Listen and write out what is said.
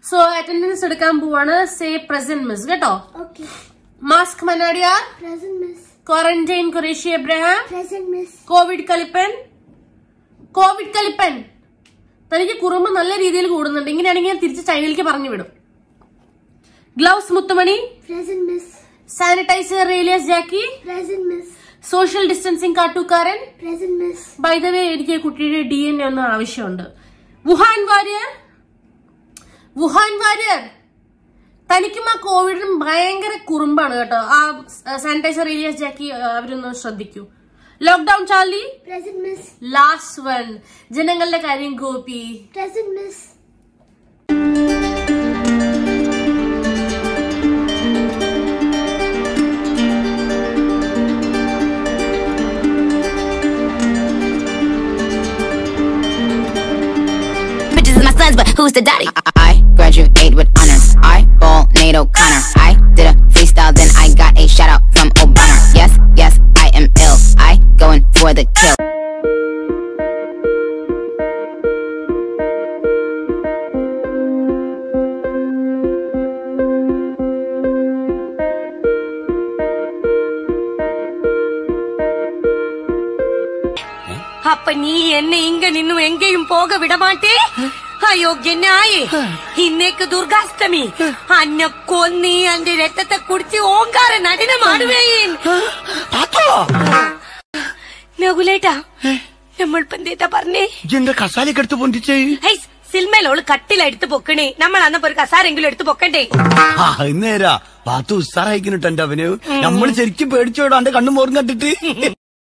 So attendance എടുക്കാൻ പോവാണ്. Say present miss കേട്ടോ. Okay. മാസ്ക് മനാഡിയാർ Present miss. Quarantine Qureshi Abraham Present miss. Covid കലിപ്പൻ തനിക്ക് കുറുമ്പ് നല്ല രീതിയിൽ കൂടുന്നുണ്ട്. ഇങ്ങനെയാണെങ്കിൽ തിരിച്ച് ചൈനയിലേക്ക് പറഞ്ഞു വിടും. Gloves Muthumani Present miss. Sanitiser Elias Jackie Present miss. Social distancing കാട്ടൂക്കാരൻ. Present miss. By the way എനിക്ക് കുട്ടിയുടെ DNA ഒന്ന് ആവശ്യമുണ്ട്. വുഹാൻ വാരിയർ തനിക്കും ആ കോവിഡിനും ഭയങ്കര കുറുമ്പാണ് കേട്ടോ. ആ സാനിറ്റൈസർ ഏലിയസ് ജാക്കി അവരൊന്ന് ശ്രദ്ധിക്കൂ. Lockdown Charlie. Present miss. Last one ജനങ്ങളുടെ കാര്യം Gopi. Present miss. Bitches is my sons, but who's the daddy? I graduate with honors. I ball NATO Connor. I did a freestyle, then I got a shout out from Obama. Yes, I am ill. I going for the kill. அப்ப நீ என்ன இங்க நின்னு எங்கேயும் போக விட மாட்டே? അയോഗ്യനായി. ഇന്നേക്ക് ദുർഗാഷ്ടമി. അന്നെ കൊന്നി എന്റെ രക്തത്തെ കുടിച്ച് ഓങ്കാര നടനമാടുവേൻ. നകുലേട്ടാ നമ്മളിപ്പോ എന്തേട്ടാ പറഞ്ഞേ? എന്റെ കസാലയൊക്കെ എടുത്ത് പൊന്തിച്ചേ. സിൽമേലോള് കട്ടിലെടുത്ത് പൊക്കണേ. നമ്മൾ അന്നപ്പോ ഒരു കസാരെങ്കിലും എടുത്ത് പൊക്കണ്ടേ? ഇന്നേരാ പാത്തു ഉസാറായിക്കിട്ട് എന്റെ അവന്. നമ്മള് ശരിക്കും പേടിച്ചോടാ എന്റെ കണ്ണു മോറും കണ്ടിട്ട്.